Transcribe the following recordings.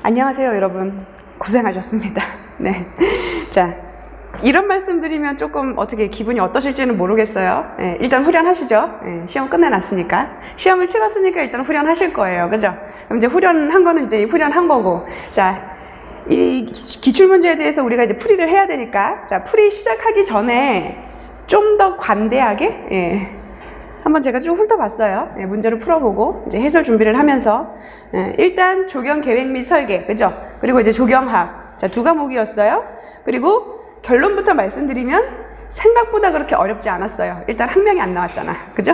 안녕하세요, 여러분. 고생하셨습니다. 네. 자, 이런 말씀 드리면 조금 어떻게 기분이 어떠실지는 모르겠어요. 네, 일단 후련하시죠? 네, 시험 끝내놨으니까. 시험을 치렀으니까 일단 후련하실 거예요. 그죠? 그럼 이제 후련한 거는 이제 후련한 거고. 자, 이 기출문제에 대해서 우리가 이제 풀이를 해야 되니까. 자, 풀이 시작하기 전에 좀 더 관대하게, 예. 한번 제가 쭉 훑어봤어요. 네, 문제를 풀어보고 이제 해설 준비를 하면서 일단 조경 계획 및 설계, 그죠? 그리고 이제 조경학, 자, 두 과목이었어요. 그리고 결론부터 말씀드리면 생각보다 그렇게 어렵지 않았어요. 일단 한 명이 안 나왔잖아, 그죠?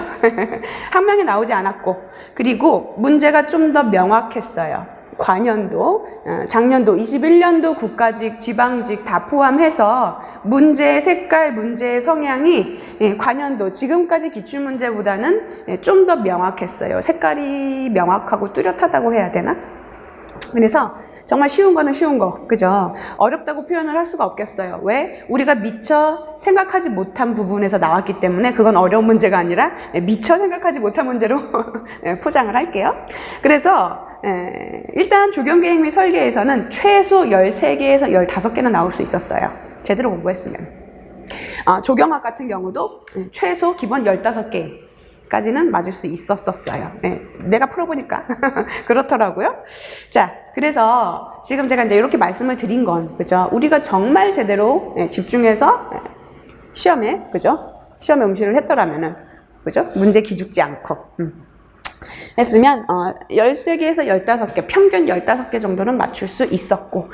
한 명이 나오지 않았고, 그리고 문제가 좀 더 명확했어요. 과년도, 작년도, 21년도 국가직, 지방직 다 포함해서 문제의 색깔, 문제의 성향이 과년도, 지금까지 기출문제보다는 좀 더 명확했어요. 색깔이 명확하고 뚜렷하다고 해야 되나? 그래서 정말 쉬운 거는 쉬운 거, 그죠? 어렵다고 표현을 할 수가 없겠어요. 왜? 우리가 미처 생각하지 못한 부분에서 나왔기 때문에 그건 어려운 문제가 아니라 미처 생각하지 못한 문제로 포장을 할게요. 그래서 일단 조경계획 및 설계에서는 최소 13개에서 15개는 나올 수 있었어요. 제대로 공부했으면. 조경학 같은 경우도 최소 기본 15개. 까지는 맞을 수 있었어요. 네, 내가 풀어보니까 그렇더라고요. 자, 그래서 지금 제가 이제 이렇게 말씀을 드린 건, 그죠? 우리가 정말 제대로 집중해서 시험에, 그죠? 시험에 응시를 했더라면은, 그죠? 문제 기죽지 않고, 했으면, 13개에서 15개, 평균 15개 정도는 맞출 수 있었고,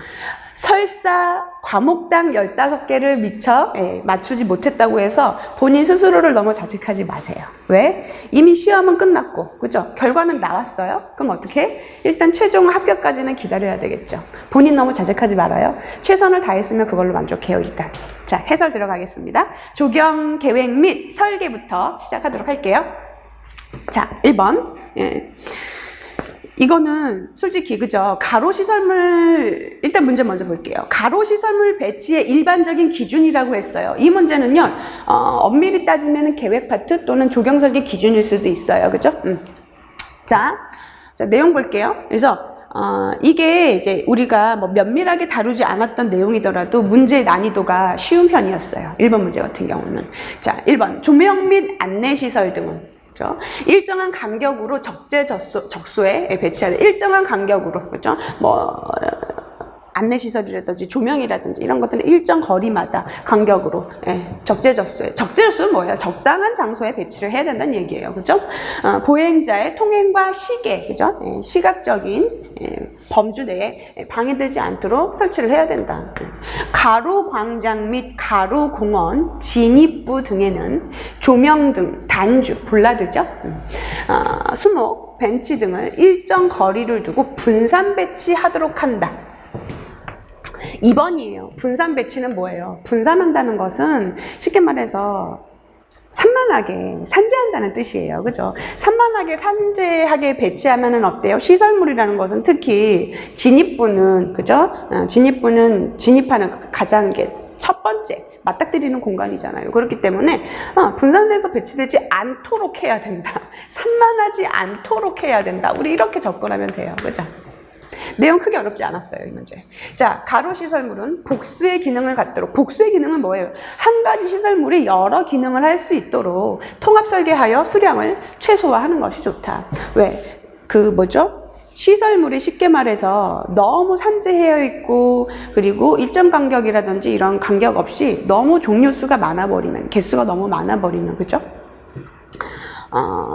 설사 과목당 15개를 미처 맞추지 못했다고 해서 본인 스스로를 너무 자책하지 마세요. 왜? 이미 시험은 끝났고, 그죠? 결과는 나왔어요. 그럼 어떻게? 일단 최종 합격까지는 기다려야 되겠죠. 본인 너무 자책하지 말아요. 최선을 다했으면 그걸로 만족해요, 일단. 자, 해설 들어가겠습니다. 조경 계획 및 설계부터 시작하도록 할게요. 자, 1번. 이거는 솔직히, 그죠? 가로시설물, 일단 문제 먼저 볼게요. 가로시설물 배치의 일반적인 기준이라고 했어요. 이 문제는요, 엄밀히 따지면 계획 파트 또는 조경설계 기준일 수도 있어요. 그죠? 자, 내용 볼게요. 그래서, 이게 이제 우리가 뭐 면밀하게 다루지 않았던 내용이더라도 문제의 난이도가 쉬운 편이었어요. 1번 문제 같은 경우는. 자, 1번. 조명 및 안내시설 등은. 그렇죠? 일정한 간격으로 적소에 배치하는 일정한 간격으로, 그렇죠? 뭐 안내시설이라든지 조명이라든지 이런 것들은 일정 거리마다 간격으로 적재적소는 뭐예요? 적당한 장소에 배치를 해야 된다는 얘기예요. 그죠? 보행자의 통행과 시계, 그죠? 시각적인 범주 내에 방해되지 않도록 설치를 해야 된다. 가로 광장 및 가로 공원 진입부 등에는 조명 등 단주, 볼라드죠? 수목, 벤치 등을 일정 거리를 두고 분산 배치하도록 한다. 2번이에요. 분산 배치는 뭐예요? 분산한다는 것은 쉽게 말해서 산만하게 산재한다는 뜻이에요. 그죠? 산만하게 산재하게 배치하면은 어때요? 시설물이라는 것은 특히 진입부는, 그죠? 진입하는 가장 첫 번째 맞닥뜨리는 공간이잖아요. 그렇기 때문에 분산돼서 배치되지 않도록 해야 된다. 산만하지 않도록 해야 된다. 우리 이렇게 접근하면 돼요. 그죠? 내용 크게 어렵지 않았어요, 이 문제. 자, 가로 시설물은 복수의 기능을 갖도록. 복수의 기능은 뭐예요? 한 가지 시설물이 여러 기능을 할 수 있도록 통합 설계하여 수량을 최소화하는 것이 좋다. 왜? 시설물이 쉽게 말해서 너무 산재되어 있고, 그리고 일정 간격이라든지 이런 간격 없이 너무 종류 수가 많아버리면, 개수가 너무 많아버리면, 그죠?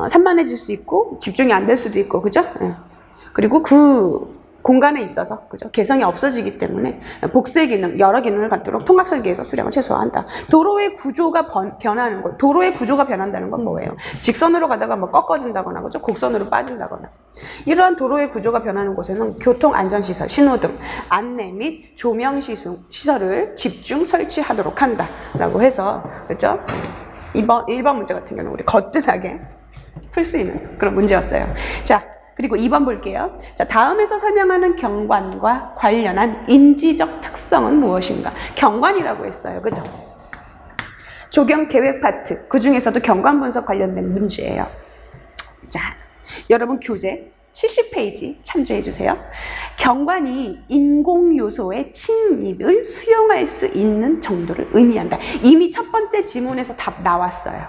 산만해질 수 있고, 집중이 안 될 수도 있고, 그죠? 그리고 그 공간에 있어서, 그죠? 개성이 없어지기 때문에 복수의 기능, 여러 기능을 갖도록 통합 설계해서 수량을 최소화한다. 도로의 구조가 변하는 것, 도로의 구조가 변한다는 건 뭐예요? 직선으로 가다가 뭐 꺾어진다거나, 그죠? 곡선으로 빠진다거나. 이러한 도로의 구조가 변하는 곳에는 교통안전시설, 신호등, 안내 및 조명 시설을 집중 설치하도록 한다. 라고 해서, 그죠? 1번 문제 같은 경우는 우리 거뜬하게 풀 수 있는 그런 문제였어요. 자, 그리고 2번 볼게요. 자, 다음에서 설명하는 경관과 관련한 인지적 특성은 무엇인가? 경관이라고 했어요. 그죠? 조경 계획 파트, 그 중에서도 경관 분석 관련된 문제예요. 자, 여러분 교재 70페이지 참조해 주세요. 경관이 인공 요소의 침입을 수용할 수 있는 정도를 의미한다. 이미 첫 번째 지문에서 답 나왔어요.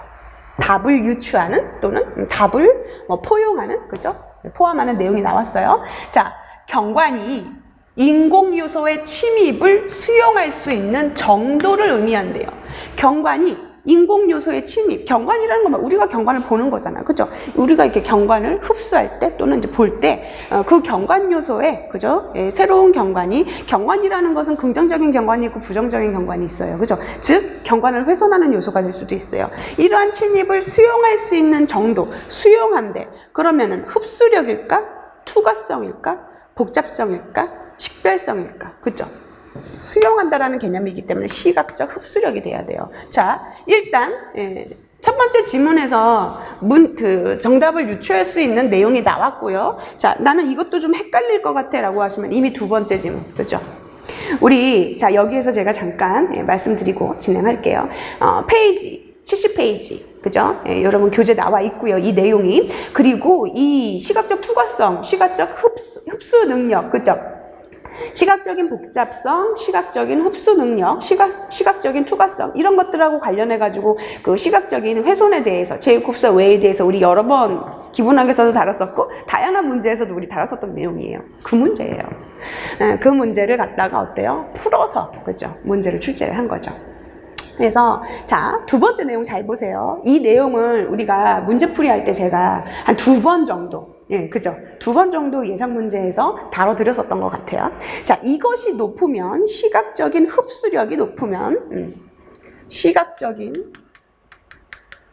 답을 유추하는 또는 답을 포용하는, 그죠? 포함하는 내용이 나왔어요. 자, 경관이 인공 요소의 침입을 수용할 수 있는 정도를 의미한대요. 경관이 인공 요소의 침입, 경관이라는 건 우리가 경관을 보는 거잖아요. 그죠? 우리가 이렇게 경관을 흡수할 때 또는 이제 볼 때 그 경관 요소에, 그죠? 예, 새로운 경관이라는 것은 긍정적인 경관이 있고 부정적인 경관이 있어요. 그죠? 즉, 경관을 훼손하는 요소가 될 수도 있어요. 이러한 침입을 수용할 수 있는 정도, 수용한대. 그러면은 흡수력일까? 투과성일까? 복잡성일까? 식별성일까? 그죠? 수용한다라는 개념이기 때문에 시각적 흡수력이 돼야 돼요. 자, 일단 첫 번째 지문에서 정답을 유추할 수 있는 내용이 나왔고요. 자, 나는 이것도 좀 헷갈릴 것 같아 라고 하시면 이미 두 번째 지문, 그죠? 자, 여기에서 제가 잠깐 말씀드리고 진행할게요. 페이지 70페이지, 그죠? 여러분 교재 나와 있고요, 이 내용이. 그리고 이 시각적 투과성, 시각적 흡수 능력, 그죠? 시각적인 복잡성, 시각적인 흡수 능력, 시각적인 투과성, 이런 것들하고 관련해가지고 그 시각적인 훼손에 대해서, 제이콥스 웨이에 대해서 우리 여러 번 기본학에서도 다뤘었고 다양한 문제에서도 우리 다뤘었던 내용이에요. 그 문제예요. 그 문제를 갖다가 어때요? 풀어서, 그죠? 문제를 출제를 한 거죠. 그래서 자, 두 번째 내용 잘 보세요. 이 내용을 우리가 문제풀이 할 때 제가 한 두 번 정도, 그죠? 두 번 정도 예상 문제에서 다뤄드렸었던 것 같아요. 자, 이것이 높으면, 시각적인 흡수력이 높으면, 시각적인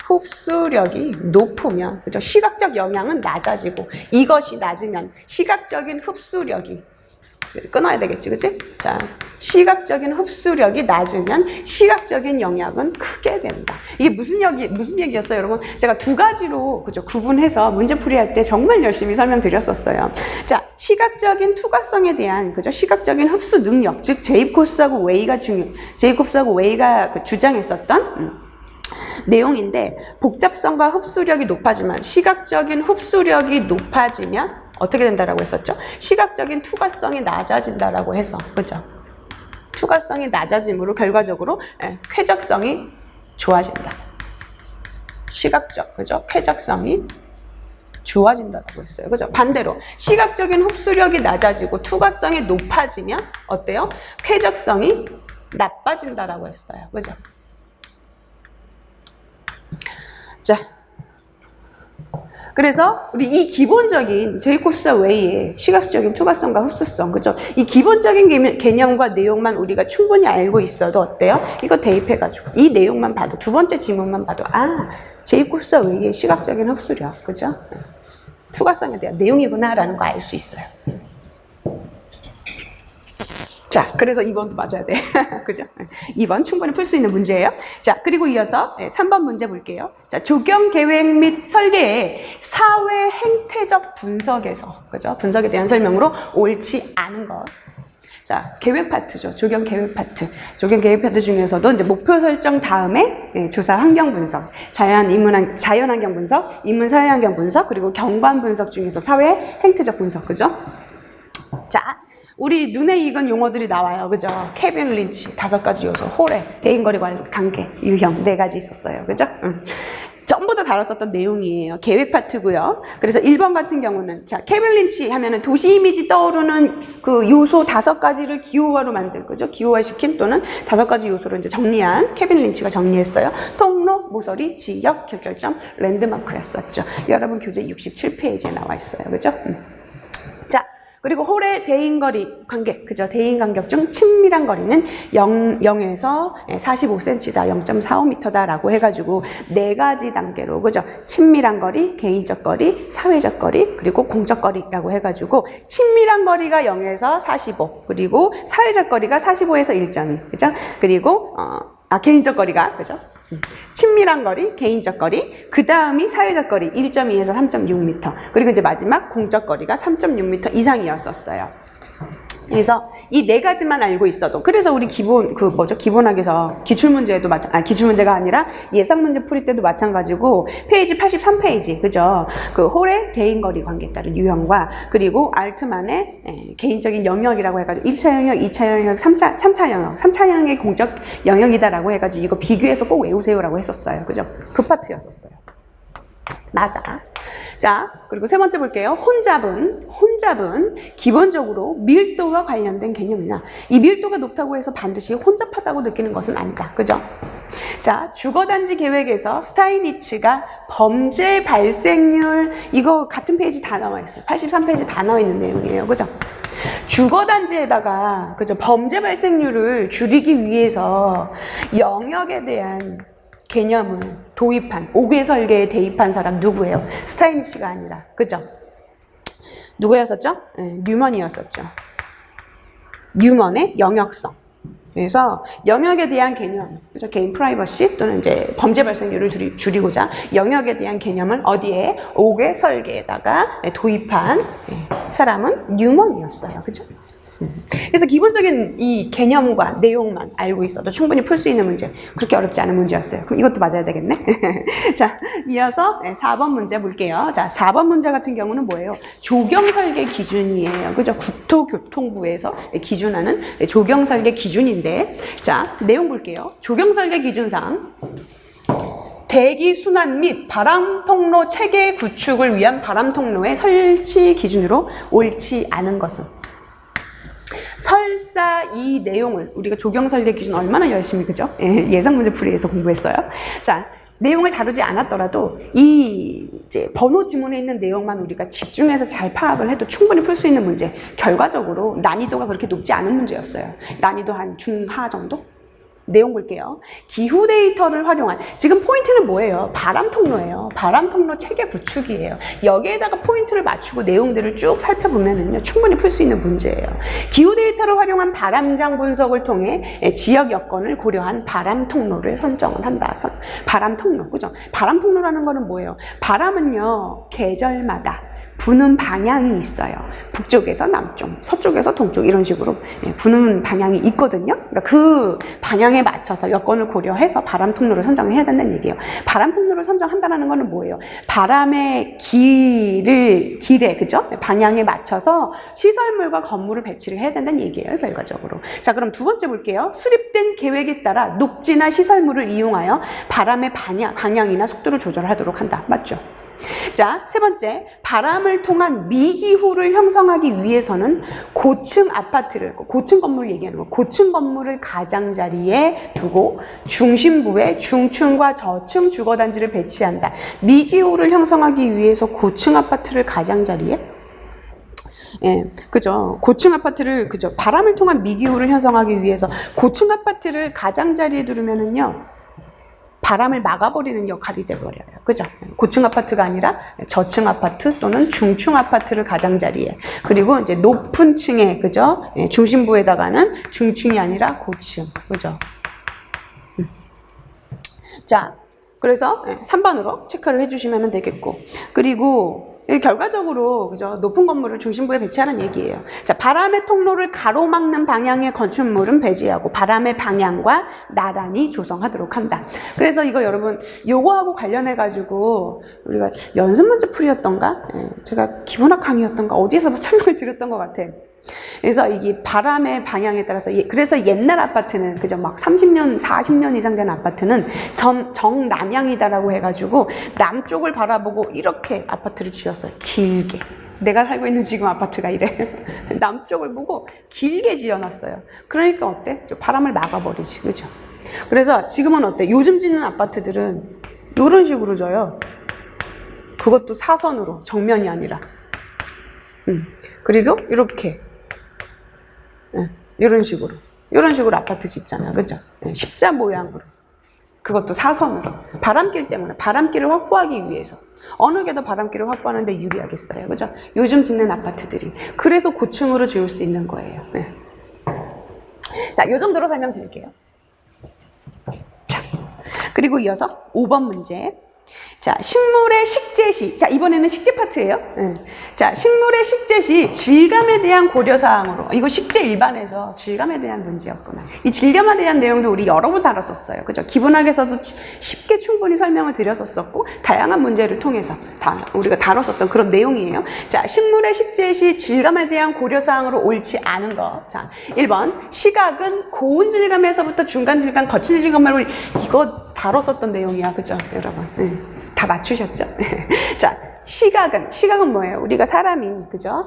흡수력이 높으면, 그죠? 시각적 영향은 낮아지고, 이것이 낮으면 시각적인 흡수력이, 끊어야 되겠지, 그치? 자, 시각적인 흡수력이 낮으면 시각적인 영향은 크게 된다. 이게 무슨 얘기였어요, 여러분? 제가 두 가지로, 그죠? 구분해서 문제풀이 할 때 정말 열심히 설명드렸었어요. 자, 시각적인 투과성에 대한, 그죠? 시각적인 흡수 능력, 즉, 제이콥스하고 웨이가 주장했었던, 내용인데, 복잡성과 흡수력이 높아지면, 시각적인 흡수력이 높아지면 어떻게 된다라고 했었죠? 시각적인 투과성이 낮아진다라고 해서, 그죠? 투과성이 낮아짐으로 결과적으로 쾌적성이 좋아진다. 시각적, 그죠? 쾌적성이 좋아진다라고 했어요. 그죠? 반대로 시각적인 흡수력이 낮아지고 투과성이 높아지면 어때요? 쾌적성이 나빠진다라고 했어요. 그죠? 자, 그래서 우리 이 기본적인 제이콥스 웨이의 시각적인 투과성과 흡수성, 그죠? 이 기본적인 개념과 내용만 우리가 충분히 알고 있어도 어때요? 이거 대입해가지고 이 내용만 봐도, 두 번째 지문만 봐도, 아, 제이콥스 웨이의 시각적인 흡수력, 그죠? 투과성에 대한 내용이구나라는 거 알 수 있어요. 자, 그래서 2번도 맞아야 돼. 그죠? 2번 충분히 풀 수 있는 문제예요. 자, 그리고 이어서 3번 문제 볼게요. 자, 조경 계획 및 설계의 사회 행태적 분석에서, 그죠? 분석에 대한 설명으로 옳지 않은 것. 자, 계획 파트죠. 조경 계획 파트. 조경 계획 파트 중에서도 이제 목표 설정 다음에 조사 환경 분석, 자연 환경 분석, 인문 사회 환경 분석, 그리고 경관 분석 중에서 사회 행태적 분석, 그죠? 자, 우리 눈에 익은 용어들이 나와요. 그죠? 케빈 린치, 5가지 요소, 호래, 대인거리 관계, 유형, 4가지 있었어요. 그죠? 전부 다 다뤘었던 내용이에요. 계획 파트고요. 그래서 1번 같은 경우는, 자, 케빈 린치 하면은 도시 이미지 떠오르는 그 요소 5가지를 기호화로 만든, 그죠? 기호화시킨 또는 5가지 요소로 이제 정리한, 케빈 린치가 정리했어요. 통로, 모서리, 지역, 결절점, 랜드마크였었죠. 여러분 교재 67페이지에 나와 있어요. 그죠? 자, 그리고 홀의 대인거리 관계, 그죠? 대인간격 중 친밀한 거리는 0에서 45cm다, 0.45m다 라고 해가지고 4가지 단계로, 그죠? 친밀한 거리, 개인적 거리, 사회적 거리, 그리고 공적 거리라고 해가지고 친밀한 거리가 0에서 45, 그리고 사회적 거리가 45에서 1.2, 그죠? 그리고 개인적 거리가, 그죠? 친밀한 거리, 개인적 거리, 그 다음이 사회적 거리 1.2에서 3.6m, 그리고 이제 마지막 공적 거리가 3.6m 이상이었었어요. 그래서 이 네 가지만 알고 있어도, 그래서 우리 기본학에서 기출문제도 기출문제가 아니라 예상문제 풀이 때도 마찬가지고 페이지 83페이지, 그죠? 그 홀의 대인거리 관계에 따른 유형과 그리고 알트만의 개인적인 영역이라고 해가지고 1차 영역, 2차 영역, 3차 영역, 3차 영역의 공적 영역이다라고 해가지고 이거 비교해서 꼭 외우세요라고 했었어요. 그죠? 그 파트였었어요. 맞아. 자, 그리고 세 번째 볼게요. 혼잡은 기본적으로 밀도와 관련된 개념이나 이 밀도가 높다고 해서 반드시 혼잡하다고 느끼는 것은 아니다. 그죠? 자, 주거단지 계획에서 스타이니츠가 범죄 발생률, 이거 같은 페이지 다 나와 있어요. 83페이지 다 나와 있는 내용이에요. 그죠? 주거단지에다가, 그죠? 범죄 발생률을 줄이기 위해서 영역에 대한 개념을 도입한, 5개 설계에 대입한 사람 누구예요? 스타이니치가 아니라, 그죠? 누구였었죠? 네, 뉴먼이었었죠. 뉴먼의 영역성. 그래서 영역에 대한 개념, 그죠? 개인 프라이버시 또는 이제 범죄 발생률을 줄이고자 영역에 대한 개념을 어디에? 5개 설계에다가 도입한 사람은 뉴먼이었어요. 그죠? 그래서 기본적인 이 개념과 내용만 알고 있어도 충분히 풀 수 있는 문제, 그렇게 어렵지 않은 문제였어요. 그럼 이것도 맞아야 되겠네. 자, 이어서 4번 문제 볼게요. 자, 4번 문제 같은 경우는 뭐예요? 조경설계 기준이에요. 그죠? 국토교통부에서 기준하는 조경설계 기준인데, 자, 내용 볼게요. 조경설계 기준상 대기순환 및 바람통로 체계 구축을 위한 바람통로의 설치 기준으로 옳지 않은 것은, 설사 이 내용을 우리가 조경설계 기준 얼마나 열심히, 그죠? 예상문제 풀이에서 공부했어요. 자, 내용을 다루지 않았더라도 이 이제 번호 지문에 있는 내용만 우리가 집중해서 잘 파악을 해도 충분히 풀 수 있는 문제, 결과적으로 난이도가 그렇게 높지 않은 문제였어요. 난이도 한 중하 정도? 내용 볼게요. 기후 데이터를 활용한, 지금 포인트는 뭐예요? 바람 통로예요. 바람 통로 체계 구축이에요. 여기에다가 포인트를 맞추고 내용들을 쭉 살펴보면은요, 충분히 풀 수 있는 문제예요. 기후 데이터를 활용한 바람장 분석을 통해 지역 여건을 고려한 바람 통로를 선정을 한다. 바람 통로, 그죠? 바람 통로라는 거는 뭐예요? 바람은요, 계절마다 부는 방향이 있어요. 북쪽에서 남쪽, 서쪽에서 동쪽, 이런 식으로 부는 방향이 있거든요. 그러니까 그 방향에 맞춰서 여건을 고려해서 바람 통로를 선정해야 된다는 얘기예요. 바람 통로를 선정한다는 거는 뭐예요? 바람의 길에, 그죠? 방향에 맞춰서 시설물과 건물을 배치를 해야 된다는 얘기예요, 결과적으로. 자, 그럼 두 번째 볼게요. 수립된 계획에 따라 녹지나 시설물을 이용하여 바람의 방향이나 속도를 조절하도록 한다. 맞죠? 자, 세 번째, 바람을 통한 미기후를 형성하기 위해서는 고층 아파트를, 고층 건물을 얘기하는 거, 고층 건물을 가장자리에 두고 중심부에 중층과 저층 주거단지를 배치한다. 미기후를 형성하기 위해서 고층 아파트를 가장자리에? 예, 그죠. 고층 아파트를, 그죠. 바람을 통한 미기후를 형성하기 위해서 고층 아파트를 가장자리에 두면은요, 바람을 막아버리는 역할이 돼버려요. 그죠? 고층 아파트가 아니라 저층 아파트 또는 중층 아파트를 가장자리에. 그리고 이제 높은 층에, 그죠? 중심부에다가는 중층이 아니라 고층. 그죠? 자, 그래서 3번으로 체크를 해주시면 되겠고. 그리고 결과적으로, 그죠? 높은 건물을 중심부에 배치하는 얘기예요. 자, 바람의 통로를 가로막는 방향의 건축물은 배제하고 바람의 방향과 나란히 조성하도록 한다. 그래서 이거 여러분, 요거하고 관련해가지고 우리가 연습문제 풀이였던가? 제가 기본학 강의였던가? 어디에서 설명을 드렸던 것 같아. 그래서 이게 바람의 방향에 따라서, 그래서 옛날 아파트는, 그죠? 막 30년, 40년 이상 된 아파트는 정남향이다라고 해가지고 남쪽을 바라보고 이렇게 아파트를 지었어요. 길게. 내가 살고 있는 지금 아파트가 이래. 남쪽을 보고 길게 지어놨어요. 그러니까 어때? 바람을 막아버리지. 그죠? 그래서 지금은 어때? 요즘 짓는 아파트들은 이런 식으로 져요. 그것도 사선으로, 정면이 아니라. 그리고 이렇게. 이런 식으로 아파트 짓잖아. 그죠? 십자 모양으로. 그것도 사선으로. 바람길 때문에, 바람길을 확보하기 위해서. 어느 게 더 바람길을 확보하는데 유리하겠어요. 그죠? 요즘 짓는 아파트들이. 그래서 고층으로 지을 수 있는 거예요. 자, 이 정도로 설명드릴게요. 자, 그리고 이어서 5번 문제. 자, 식물의 식재 시. 자, 이번에는 식재 파트예요. 자, 식물의 식재 시 질감에 대한 고려사항으로. 이거 식재 일반에서 질감에 대한 문제였구나. 이 질감에 대한 내용도 우리 여러 번 다뤘었어요. 그죠? 기본학에서도 쉽게 충분히 설명을 드렸었고, 다양한 문제를 통해서 우리가 다뤘었던 그런 내용이에요. 자, 식물의 식재 시 질감에 대한 고려사항으로 옳지 않은 것. 자, 1번. 시각은 고운 질감에서부터 중간 질감, 거친 질감으로 이거 다뤘었던 내용이야. 그죠? 여러분. 다 맞추셨죠? 자, 시각은 뭐예요? 우리가 사람이, 그죠?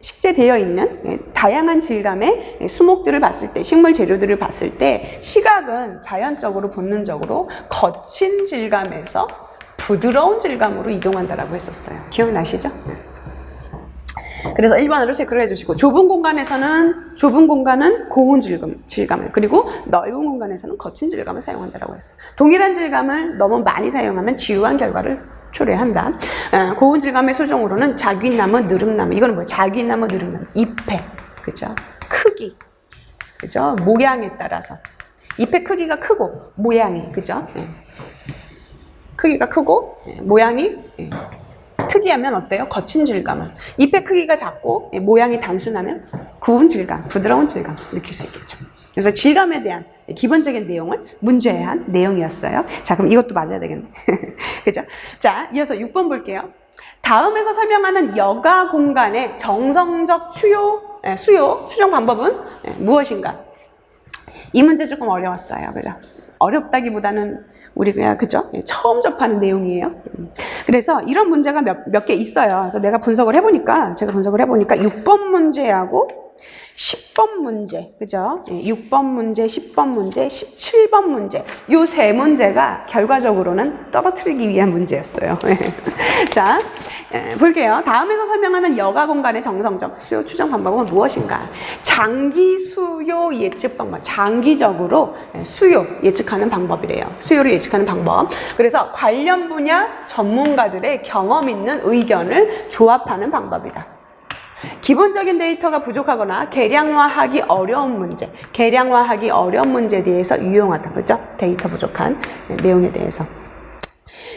식재되어 있는 다양한 질감의 수목들을 봤을 때, 식물 재료들을 봤을 때, 시각은 자연적으로, 본능적으로 거친 질감에서 부드러운 질감으로 이동한다라고 했었어요. 기억나시죠? 그래서 1번으로 체크를 해주시고, 좁은 공간은 고운 질감을, 그리고 넓은 공간에서는 거친 질감을 사용한다라고 했어요. 동일한 질감을 너무 많이 사용하면 지루한 결과를 초래한다. 고운 질감의 수종으로는 자귀나무, 느릅나무. 이거는 뭐예요? 자귀나무, 느릅나무. 잎의, 그죠? 크기, 그죠? 모양에 따라서. 잎의 크기가 크고, 모양이, 그죠? 크기가 크고, 모양이, 특이하면 어때요? 거친 질감은. 잎의 크기가 작고 모양이 단순하면 고운 질감, 부드러운 질감 느낄 수 있겠죠. 그래서 질감에 대한 기본적인 내용을 문제에 한 내용이었어요. 자, 그럼 이것도 맞아야 되겠네. 그죠? 자, 이어서 6번 볼게요. 다음에서 설명하는 여가 공간의 정성적 수요, 추정 방법은 무엇인가? 이 문제 조금 어려웠어요. 그죠? 어렵다기보다는 우리가, 그죠? 처음 접하는 내용이에요. 그래서 이런 문제가 몇 개 있어요. 그래서 제가 분석을 해보니까 6번 문제하고 10번 문제, 그죠? 6번 문제, 10번 문제, 17번 문제. 요 세 문제가 결과적으로는 떨어뜨리기 위한 문제였어요. 자, 볼게요. 다음에서 설명하는 여가 공간의 정성적 수요 추정 방법은 무엇인가? 장기 수요 예측 방법. 장기적으로 수요 예측하는 방법이래요. 수요를 예측하는 방법. 그래서 관련 분야 전문가들의 경험 있는 의견을 조합하는 방법이다. 기본적인 데이터가 부족하거나 계량화하기 어려운 문제에 대해서 유용하다. 그죠? 데이터 부족한 내용에 대해서.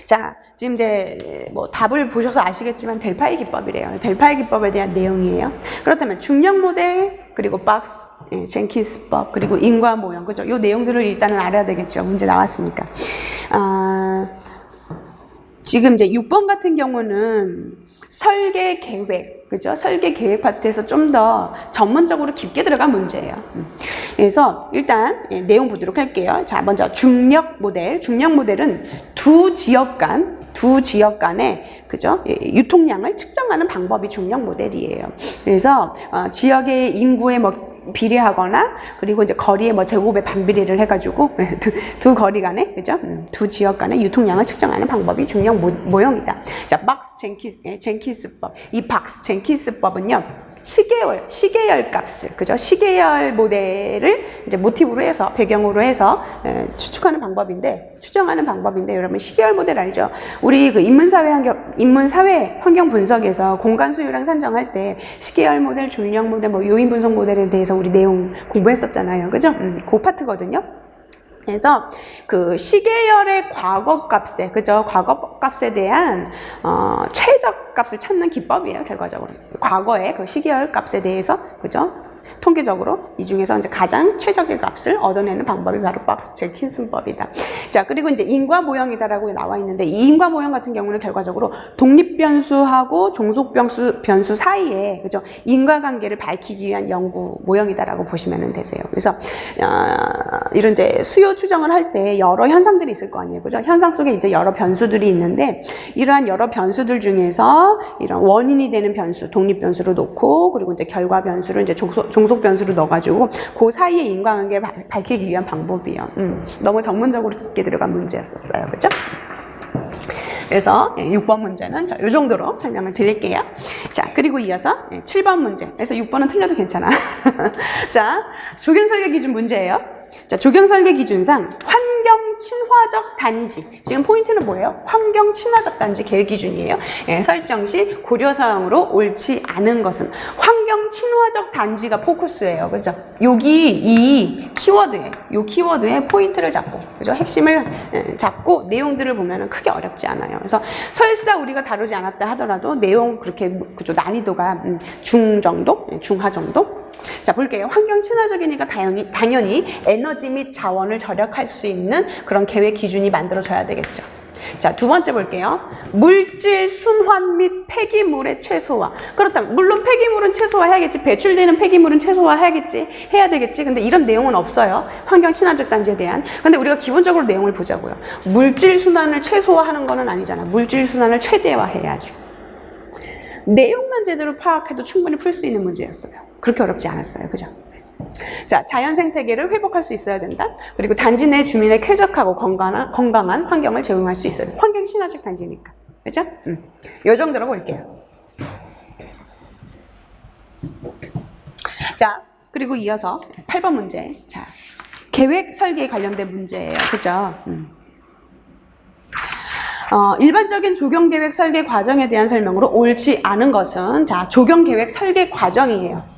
자, 지금 이제 뭐 답을 보셔서 아시겠지만 델파이 기법이래요. 델파이 기법에 대한 내용이에요. 그렇다면 중력 모델, 그리고 박스, 젠킨스법, 그리고 인과 모형, 그죠? 요 내용들을 일단은 알아야 되겠죠. 문제 나왔으니까. 지금 이제 6번 같은 경우는 설계 계획, 그죠? 설계 계획 파트에서 좀 더 전문적으로 깊게 들어간 문제예요. 그래서 일단 내용 보도록 할게요. 자, 먼저 중력 모델은 두 지역 간의, 그죠? 유통량을 측정하는 방법이 중력 모델이에요. 그래서 지역의 인구에 비례하거나, 그리고 이제 거리의 제곱에 반비례를 해가지고 두 거리 간에, 그죠? 두 지역 간의 유통량을 측정하는 방법이 중력 모형이다. 자, 박스 젠킨스법. 이 박스 젠킨스법은요, 시계열 값을, 그죠? 시계열 모델을 이제 모티브로 해서, 배경으로 해서 추정하는 방법인데, 여러분 시계열 모델 알죠? 우리 그 인문사회 환경 분석에서 공간 수요량 산정할 때 시계열 모델, 중력 모델, 요인 분석 모델에 대해서 우리 내용 공부했었잖아요. 그죠? 그 파트거든요. 그래서 그 시계열의 과거값에, 그죠? 과거값에 대한 최저값을 찾는 기법이에요. 결과적으로 과거의 그 시계열 값에 대해서, 그죠? 통계적으로 이 중에서 이제 가장 최적의 값을 얻어내는 방법이 바로 박스 젠킨스법이다. 자, 그리고 이제 인과 모형이다라고 나와 있는데, 이 인과 모형 같은 경우는 결과적으로 독립 변수하고 종속 변수 사이에, 그죠? 인과관계를 밝히기 위한 연구 모형이다라고 보시면 되세요. 그래서 이런 이제 수요 추정을 할 때 여러 현상들이 있을 거 아니에요, 그죠? 현상 속에 이제 여러 변수들이 있는데, 이러한 여러 변수들 중에서 이런 원인이 되는 변수, 독립 변수로 놓고, 그리고 이제 결과 변수를 이제 종속 변수로 넣어가지고 그 사이의 인과관계를 밝히기 위한 방법이에요. 너무 전문적으로 깊게 들어간 문제였었어요, 그죠? 그래서 6번 문제는 이 정도로 설명을 드릴게요. 자, 그리고 이어서 7번 문제. 그래서 6번은 틀려도 괜찮아. 자, 조경설계 기준 문제예요. 자, 조경설계 기준상 환경 친화적 단지. 지금 포인트는 뭐예요? 환경 친화적 단지 계획 기준이에요. 예, 설정 시 고려사항으로 옳지 않은 것은 환경 친화적 단지가 포커스예요. 그죠? 여기 이 키워드에 포인트를 잡고, 그죠? 핵심을 잡고 내용들을 보면은 크게 어렵지 않아요. 그래서 설사 우리가 다루지 않았다 하더라도 내용 그렇게 그죠? 난이도가 중 정도, 중하 정도. 자, 볼게요. 환경 친화적이니까 당연히 에너지 및 자원을 절약할 수 있는 그런 계획 기준이 만들어져야 되겠죠. 자, 두 번째 볼게요. 물질 순환 및 폐기물의 최소화. 그렇다면 물론 폐기물은 최소화해야겠지. 배출되는 폐기물은 해야 되겠지. 근데 이런 내용은 없어요. 환경 친화적 단지에 대한. 근데 우리가 기본적으로 내용을 보자고요. 물질 순환을 최소화하는 거는 아니잖아. 물질 순환을 최대화해야지. 내용만 제대로 파악해도 충분히 풀 수 있는 문제였어요. 그렇게 어렵지 않았어요. 그죠? 자, 자연 생태계를 회복할 수 있어야 된다. 그리고 단지 내 주민의 쾌적하고 건강한 환경을 제공할 수 있어요. 환경 친화적 단지니까. 그죠? 요 정도로 볼게요. 자, 그리고 이어서 8번 문제. 자, 계획 설계에 관련된 문제예요. 그죠? 일반적인 조경계획 설계 과정에 대한 설명으로 옳지 않은 것은, 자, 조경계획 설계 과정이에요.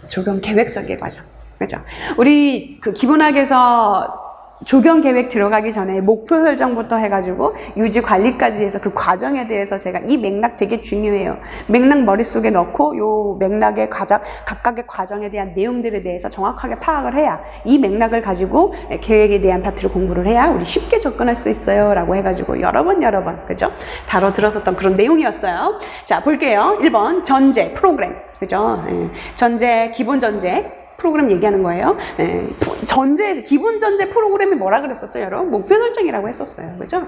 조경계획 설계 과정. 그죠? 우리 그 기본학에서 조경계획 들어가기 전에 목표 설정부터 해가지고 유지 관리까지 해서 그 과정에 대해서 제가 이 맥락 되게 중요해요. 맥락 머릿속에 넣고 요 맥락의 각각의 과정에 대한 내용들에 대해서 정확하게 파악을 해야, 이 맥락을 가지고 계획에 대한 파트를 공부를 해야 우리 쉽게 접근할 수 있어요 라고 해가지고 여러 번 그죠? 다뤄 들었었던 그런 내용이었어요. 자, 볼게요. 1번 전제 프로그램. 그죠? 기본 전제 프로그램 얘기하는 거예요. 기본 전제 프로그램이 뭐라 그랬었죠, 여러분? 목표 설정이라고 했었어요. 그죠?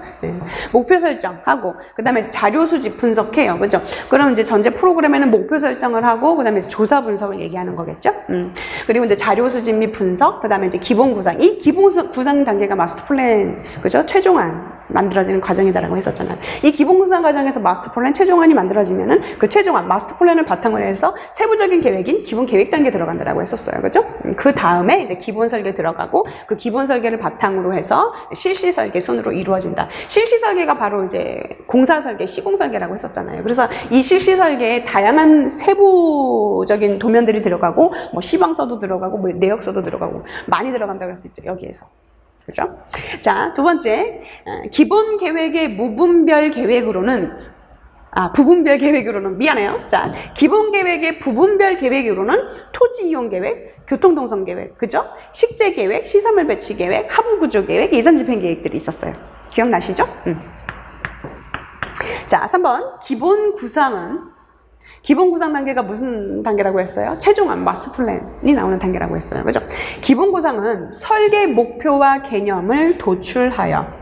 목표 설정하고, 그 다음에 자료 수집 분석해요. 그죠? 그럼 이제 전제 프로그램에는 목표 설정을 하고, 그 다음에 조사 분석을 얘기하는 거겠죠? 그리고 이제 자료 수집 및 분석, 그 다음에 이제 기본 구상. 이 기본 구상 단계가 마스터 플랜, 그죠? 최종안 만들어지는 과정이다라고 했었잖아요. 이 기본 구상 과정에서 마스터 플랜 최종안이 만들어지면은 그 최종안, 마스터 플랜을 바탕으로 해서 세부적인 계획인 기본 계획 단계 들어간다라고 했었어요. 그죠? 그 다음에 이제 기본 설계 들어가고, 그 기본 설계를 바탕으로 해서 실시 설계 순으로 이루어진다. 실시 설계가 바로 이제 공사 설계, 시공 설계라고 했었잖아요. 그래서 이 실시 설계에 다양한 세부적인 도면들이 들어가고, 뭐 시방서도 들어가고, 뭐 내역서도 들어가고, 많이 들어간다고 했었죠, 여기에서. 그죠? 자, 두 번째, 기본 계획의 부분별 계획으로는, 미안해요. 자, 기본 계획의 부분별 계획으로는 토지 이용 계획, 교통동선 계획, 그죠? 식재 계획, 시설물 배치 계획, 하부 구조 계획, 예산 집행 계획들이 있었어요. 기억나시죠? 자, 3번, 기본 구상 단계가 무슨 단계라고 했어요? 최종안 마스터 플랜이 나오는 단계라고 했어요. 그죠? 기본 구상은 설계 목표와 개념을 도출하여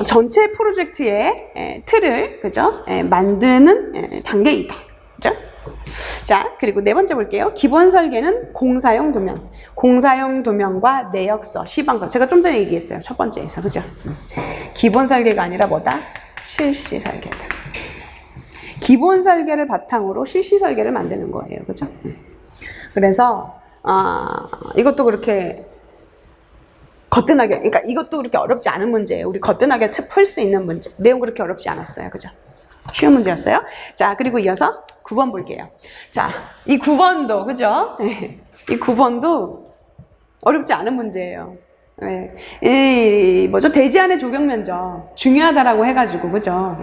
전체 프로젝트의 틀을, 그죠? 만드는 단계이다. 그죠? 자, 그리고 네 번째 볼게요. 기본 설계는 공사용 도면과 내역서, 시방서. 제가 좀 전에 얘기했어요. 첫 번째에서. 그죠? 기본 설계가 아니라 뭐다? 실시 설계다. 기본 설계를 바탕으로 실시 설계를 만드는 거예요. 그죠? 그래서, 이것도 그렇게 거뜬하게, 그러니까 이것도 그렇게 어렵지 않은 문제예요. 우리 거뜬하게 풀 수 있는 문제. 내용 그렇게 어렵지 않았어요. 그죠? 쉬운 문제였어요. 자, 그리고 이어서 9번 볼게요. 자, 이 9번도, 그죠? 이 9번도 어렵지 않은 문제예요. 대지안의 조경 면적 중요하다라고 해가지고, 그죠?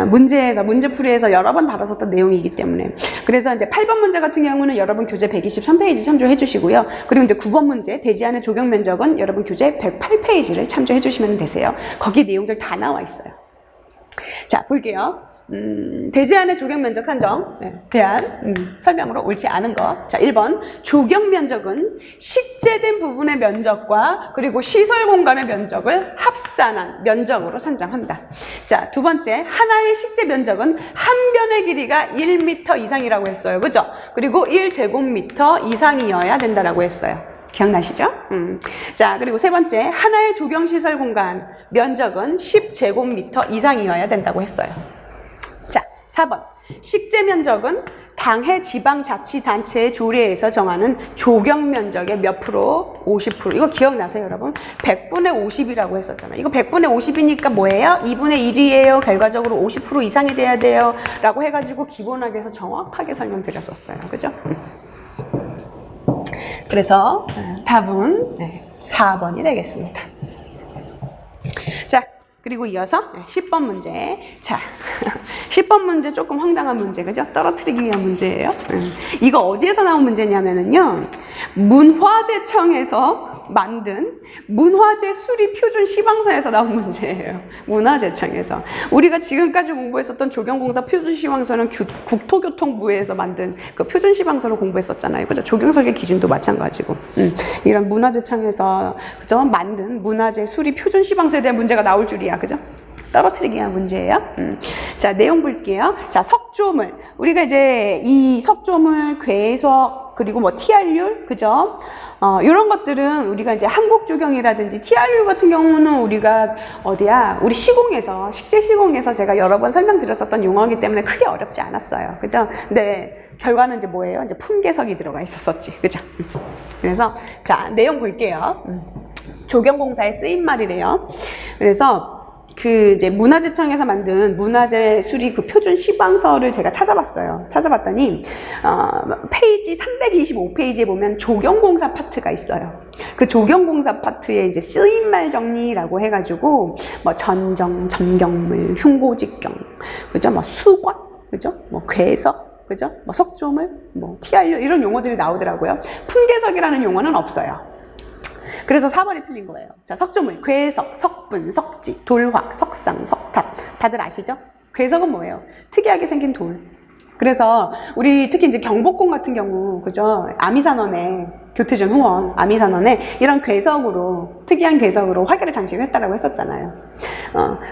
문제풀이에서 여러 번 다뤘었던 내용이기 때문에. 그래서 이제 8번 문제 같은 경우는 여러분 교재 123페이지 참조해 주시고요. 그리고 이제 9번 문제 대지안의 조경 면적은 여러분 교재 108페이지를 참조해 주시면 되세요. 거기 내용들 다 나와 있어요. 자, 볼게요. 대지안의 조경 면적 산정에 대한 설명으로 옳지 않은 것. 자, 1번. 조경 면적은 식재된 부분의 면적과 그리고 시설 공간의 면적을 합산한 면적으로 산정한다. 자, 두 번째. 하나의 식재 면적은 한 변의 길이가 1m 이상이라고 했어요. 그죠? 그리고 1제곱미터 이상이어야 된다라고 했어요. 기억나시죠? 자, 그리고 세 번째. 하나의 조경시설 공간 면적은 10제곱미터 이상이어야 된다고 했어요. 자, 4번. 식재 면적은 당해 지방자치단체의 조례에서 정하는 조경 면적의 몇 프로? 50%. 이거 기억나세요, 여러분? 100분의 50이라고 했었잖아요. 이거 100분의 50이니까 뭐예요? 2분의 1이에요. 결과적으로 50% 이상이 돼야 돼요. 라고 해가지고 기본학에서 정확하게 설명드렸었어요. 그죠? 그래서 답은 4번이 되겠습니다. 자, 그리고 이어서 10번 문제. 자, 10번 문제 조금 황당한 문제, 그죠? 떨어뜨리기 위한 문제예요. 이거 어디에서 나온 문제냐면은요, 문화재청에서 만든 문화재 수리 표준 시방서에서 나온 문제예요. 문화재청에서. 우리가 지금까지 공부했었던 조경공사 표준 시방서는 국토교통부에서 만든 그 표준 시방서로 공부했었잖아요. 그죠? 조경설계 기준도 마찬가지고. 이런 문화재청에서 그죠? 만든 문화재 수리 표준 시방서에 대한 문제가 나올 줄이야. 그죠? 떨어뜨리기 위한 문제예요. 자, 내용 볼게요. 자, 석조물. 우리가 이제 이 석조물, 괴석, 그리고 뭐 TR율, 그죠? 이런 것들은 우리가 이제 한국조경이라든지 TR율 같은 경우는 우리가 어디야? 우리 시공에서, 식재 시공에서 제가 여러 번 설명드렸었던 용어이기 때문에 크게 어렵지 않았어요. 그죠? 근데 결과는 이제 뭐예요? 이제 품계석이 들어가 있었었지. 그죠? 그래서, 자, 내용 볼게요. 조경공사에 쓰인 말이래요. 그래서, 이제 문화재청에서 만든 문화재 수리 그 표준 시방서를 제가 찾아봤어요. 찾아봤더니, 페이지 325페이지에 보면 조경공사 파트가 있어요. 그 조경공사 파트에 이제 쓰임말 정리라고 해가지고, 뭐 전정, 점경물, 흉고직경, 그죠? 뭐 수관, 그죠? 뭐 괴석, 그죠? 뭐 석조물, 뭐 TR료 이런 용어들이 나오더라고요. 품계석이라는 용어는 없어요. 그래서 4번이 틀린 거예요. 자, 석조물, 괴석, 석분, 석지, 돌확, 석상, 석탑. 다들 아시죠? 괴석은 뭐예요? 특이하게 생긴 돌. 그래서 우리 특히 이제 경복궁 같은 경우, 그죠? 아미산원에, 교태전 후원, 아미산원에 이런 괴석으로, 특이한 괴석으로 화개를 장식을 했다라고 했었잖아요.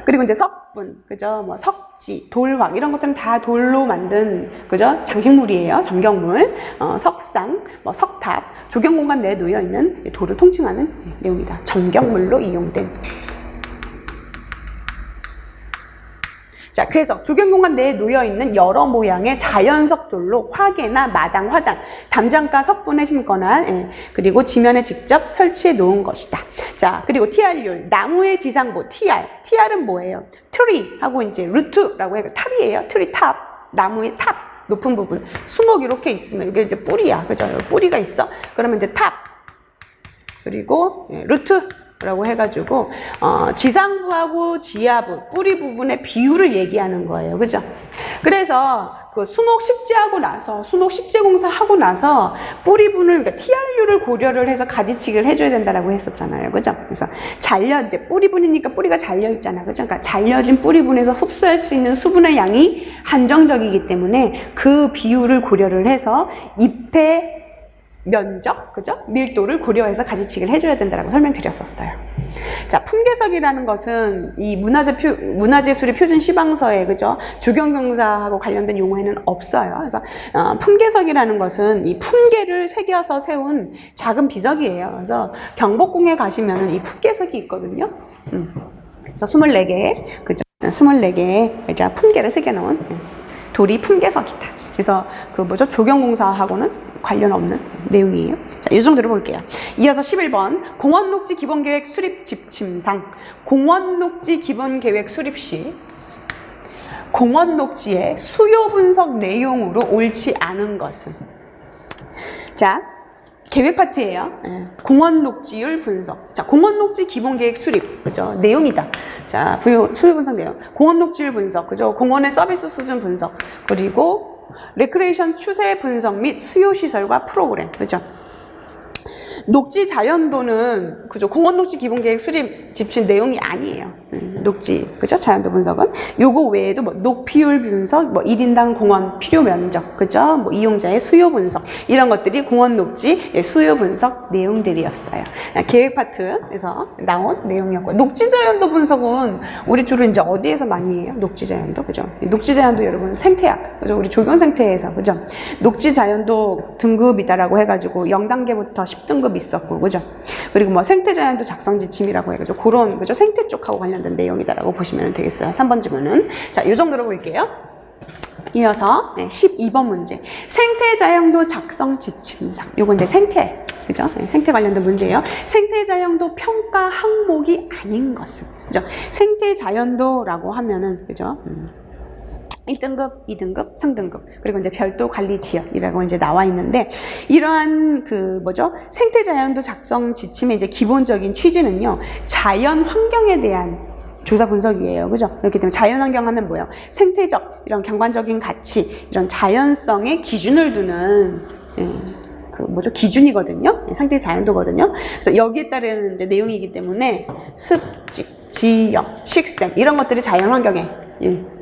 그리고 이제 석분, 그죠? 뭐 석지, 돌확, 이런 것들은 다 돌로 만든, 그죠? 장식물이에요. 점경물, 석상, 뭐 석탑, 조경공간 내에 놓여있는 돌을 통칭하는 내용이다. 점경물로 이용된. 자, 괴석, 조경공간 내에 놓여있는 여러 모양의 자연석 돌로 화개나 마당, 화단, 담장가 석분에 심거나, 그리고 지면에 직접 설치해 놓은 것이다. 자, 그리고 TR율, 나무의 지상부, TR은 뭐예요? 트리 하고 이제 루트라고 해요. 탑이에요. 트리 탑, 나무의 탑, 높은 부분. 수목 이렇게 있으면 이게 이제 뿌리야. 그죠? 뿌리가 있어. 그러면 이제 탑, 그리고 루트. 라고 해가지고 지상부하고 지하부 뿌리 부분의 비율을 얘기하는 거예요. 그죠? 그래서 그 수목 식재하고 나서 수목 식재 공사하고 나서 뿌리 부분을, 그러니까 TR율을 고려를 해서 가지치기를 해줘야 된다라고 했었잖아요. 그죠? 그래서 이제 뿌리 분이니까 뿌리가 잘려 있잖아. 그죠? 그러니까 잘려진 뿌리 분에서 흡수할 수 있는 수분의 양이 한정적이기 때문에 그 비율을 고려를 해서 잎의 면적, 그죠? 밀도를 고려해서 가지치기를 해줘야 된다라고 설명드렸었어요. 자, 품계석이라는 것은 이 문화재 수리 표준 시방서에, 그죠? 조경공사하고 관련된 용어에는 없어요. 그래서 품계석이라는 것은 이 품계를 새겨서 세운 작은 비석이에요. 그래서 경복궁에 가시면은 이 품계석이 있거든요. 그래서 24개, 그죠? 24개의 품계를 새겨놓은 돌이 품계석이다. 그래서 조경공사하고는 관련 없는 내용이에요. 자, 이 정도로 볼게요. 이어서 11번 공원녹지 기본계획 수립 지침상. 공원녹지 기본계획 수립 시 공원녹지의 수요 분석 내용으로 옳지 않은 것은, 자, 계획 파트예요. 공원 녹지율 분석. 자, 공원 녹지 기본 계획 수립. 그죠? 내용이다. 자, 수요 분석 내용. 공원 녹지율 분석. 그죠? 공원의 서비스 수준 분석. 그리고 레크레이션 추세 분석 및 수요 시설과 프로그램. 그죠? 녹지 자연도는, 그죠? 공원 녹지 기본 계획 수립 지침 내용이 아니에요. 녹지, 그죠? 자연도 분석은. 요거 외에도 뭐 녹피율 분석, 뭐 1인당 공원 필요 면적, 그죠? 뭐 이용자의 수요 분석, 이런 것들이 공원 녹지 수요 분석 내용들이었어요. 계획 파트에서 나온 내용이었고, 녹지 자연도 분석은 우리 주로 이제 어디에서 많이 해요? 녹지 자연도, 그죠? 녹지 자연도 여러분 생태학, 그죠? 우리 조경 생태에서, 그죠? 녹지 자연도 등급이다라고 해가지고 0단계부터 10등급 있었고, 그죠? 그리고 뭐 생태자연도 작성 지침이라고 해가지고 그런, 그죠? 생태 쪽하고 관련된 내용이다라고 보시면 되겠어요. 3번 지문은. 자, 이 정도로 볼게요. 이어서 12번 문제. 생태자연도 작성 지침상. 요거 이제 생태, 그죠? 생태 관련된 문제예요. 생태자연도 평가 항목이 아닌 것은, 그죠? 생태자연도라고 하면은, 그죠? 1등급, 2등급, 3등급, 그리고 이제 별도 관리 지역이라고 이제 나와 있는데, 이러한 생태자연도 작성 지침의 이제 기본적인 취지는요, 자연 환경에 대한 조사 분석이에요. 그죠? 그렇기 때문에 자연환경 하면 뭐예요? 생태적, 이런 경관적인 가치, 이런 자연성의 기준을 두는, 기준이거든요. 생태 자연도거든요. 그래서 여기에 따른 이제 내용이기 때문에 습지, 지형, 식생, 이런 것들이 자연환경에,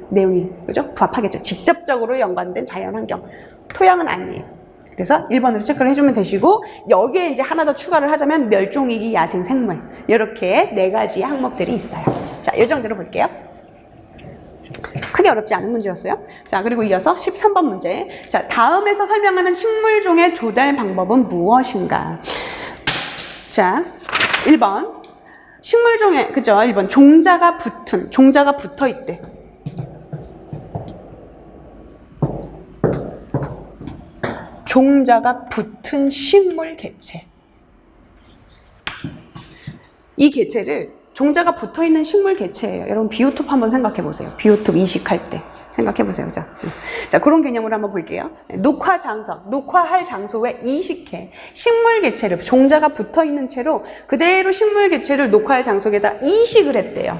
내용이, 그죠? 부합하겠죠. 직접적으로 연관된 자연환경. 토양은 아니에요. 그래서 1번으로 체크를 해주면 되시고, 여기에 이제 하나 더 추가를 하자면 멸종위기 야생생물, 이렇게 4가지 항목들이 있어요. 자, 이 정도로 볼게요. 크게 어렵지 않은 문제였어요. 자, 그리고 이어서 13번 문제. 자, 다음에서 설명하는 식물종의 조달 방법은 무엇인가? 자, 1번 식물종의, 그죠? 1번 종자가 붙어 있대. 종자가 붙은 식물 개체. 이 개체를 종자가 붙어있는 식물 개체예요. 여러분 비오톱 한번 생각해 보세요. 비오톱 이식할 때 생각해 보세요. 그죠? 자, 그런 개념으로 한번 볼게요. 녹화할 장소에 이식해 식물 개체를, 종자가 붙어있는 채로 그대로 식물 개체를 녹화할 장소에다 이식을 했대요.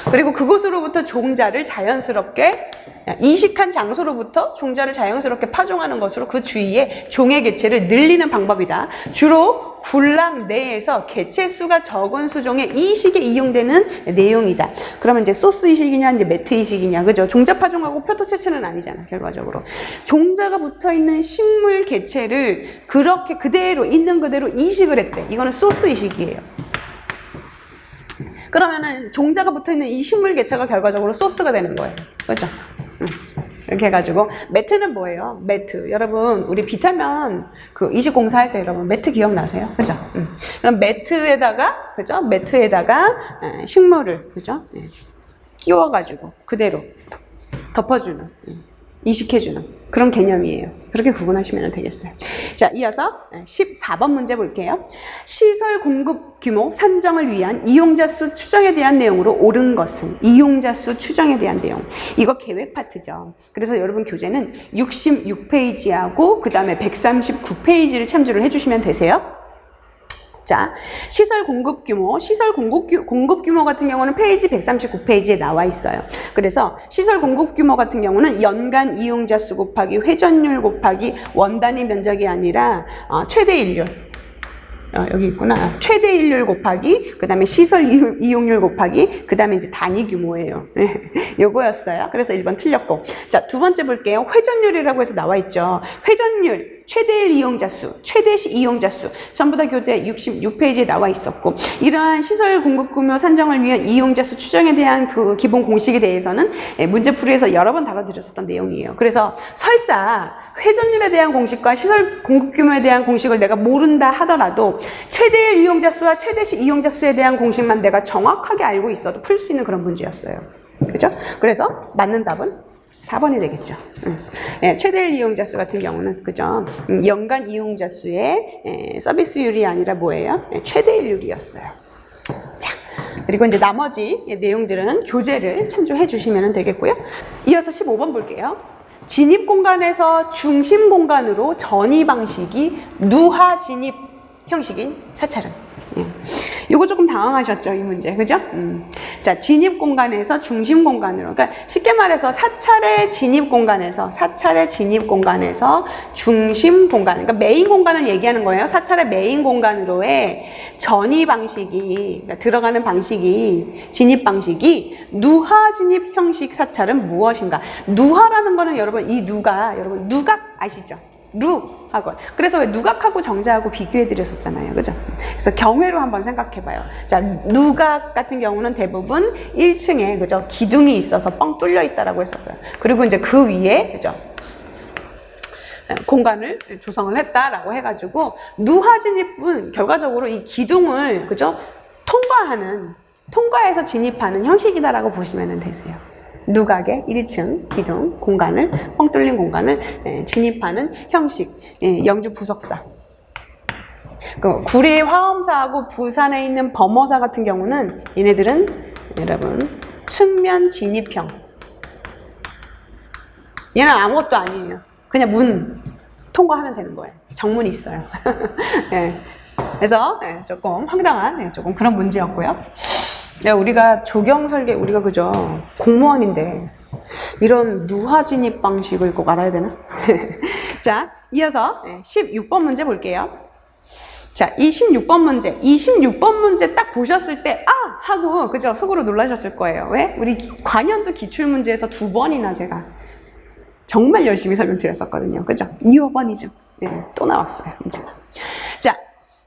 그리고 그곳으로부터 종자를 자연스럽게, 이식한 장소로부터 종자를 자연스럽게 파종하는 것으로 그 주위에 종의 개체를 늘리는 방법이다. 주로 군락 내에서 개체 수가 적은 수종의 이식에 이용되는 내용이다. 그러면 이제 소스 이식이냐, 이제 매트 이식이냐, 그죠? 종자 파종하고 표토 채취는 아니잖아, 결과적으로. 종자가 붙어 있는 식물 개체를 그렇게 그대로, 있는 그대로 이식을 했대. 이거는 소스 이식이에요. 그러면은 종자가 붙어 있는 이 식물 개체가 결과적으로 소스가 되는 거예요. 그죠? 이렇게 해가지고, 매트는 뭐예요? 매트. 여러분, 우리 비타면 이식공사 할 때 여러분 매트 기억나세요? 그죠? 그럼 매트에다가, 그죠? 매트에다가 식물을, 그죠? 끼워가지고 그대로 덮어주는, 이식해주는 그런 개념이에요. 그렇게 구분하시면 되겠어요. 자, 이어서 14번 문제 볼게요. 시설 공급 규모 산정을 위한 이용자 수 추정에 대한 내용으로 옳은 것은, 이용자 수 추정에 대한 내용. 이거 계획 파트죠. 그래서 여러분 교재는 66페이지하고 그 다음에 139페이지를 참조를 해주시면 되세요. 자, 시설 공급 규모 같은 경우는 페이지 139페이지에 나와 있어요. 그래서 시설 공급 규모 같은 경우는 연간 이용자 수 곱하기 회전율 곱하기 원단위 면적이 아니라 최대 일률. 여기 있구나. 최대 일률 곱하기, 그 다음에 시설 이용률 곱하기, 그 다음에 이제 단위 규모예요. 요거였어요. 그래서 1번 틀렸고. 자, 두 번째 볼게요. 회전율이라고 해서 나와 있죠. 회전율, 최대일 이용자 수, 최대시 이용자 수, 전부 다 교재 66페이지에 나와 있었고, 이러한 시설 공급 규모 산정을 위한 이용자 수 추정에 대한 그 기본 공식에 대해서는 문제풀이에서 여러 번 다뤄드렸었던 내용이에요. 그래서 설사 회전율에 대한 공식과 시설 공급 규모에 대한 공식을 내가 모른다 하더라도 최대일 이용자 수와 최대시 이용자 수에 대한 공식만 내가 정확하게 알고 있어도 풀 수 있는 그런 문제였어요. 그죠? 그래서 맞는 답은 4번이 되겠죠. 최대 이용자 수 같은 경우는, 그죠? 연간 이용자 수의 서비스율이 아니라 뭐예요? 최대율이었어요. 자, 그리고 이제 나머지 내용들은 교재를 참조해 주시면 되겠고요. 이어서 15번 볼게요. 진입 공간에서 중심 공간으로 전이 방식이 누하 진입 형식인 사찰은. 이거 조금 당황하셨죠, 이 문제, 그죠? 자, 진입 공간에서 중심 공간으로, 그러니까 쉽게 말해서 사찰의 진입 공간에서 중심 공간, 그러니까 메인 공간을 얘기하는 거예요. 사찰의 메인 공간으로의 전이 방식이, 그러니까 들어가는 방식이, 진입 방식이 누하 진입 형식 사찰은 무엇인가? 누하라는 거는 여러분, 이 누가, 여러분 누각 아시죠? 누하고, 그래서 왜 누각하고 정자하고 비교해 드렸었잖아요, 그죠? 그래서 경회로 한번 생각해 봐요. 자, 누각 같은 경우는 대부분 1층에, 그죠? 기둥이 있어서 뻥 뚫려 있다라고 했었어요. 그리고 이제 그 위에, 그죠? 공간을 조성을 했다라고 해가지고, 누하 진입은 결과적으로 이 기둥을, 그죠? 통과해서 진입하는 형식이다라고 보시면 되세요. 누각의 1층 기둥 공간을 뻥 뚫린 공간을 진입하는 형식. 영주 부석사. 그 구리 화엄사하고 부산에 있는 범어사 같은 경우는 얘네들은 여러분 측면 진입형. 얘는 아무것도 아니에요. 그냥 문 통과하면 되는 거예요. 정문이 있어요. 네. 그래서 조금 황당한 조금 그런 문제였고요. 우리가 조경 설계 우리가 그죠 공무원인데 이런 누화 진입 방식을 꼭 알아야 되나? 자, 이어서 16번 문제 볼게요. 자, 이 16번 문제 딱 보셨을 때 하고 그죠 속으로 놀라셨을 거예요. 왜? 우리 관연도 기출문제에서 2번이나 제가 정말 열심히 설명드렸었거든요. 그죠? 뉴 어바니즘. 또 나왔어요, 문제가. 자,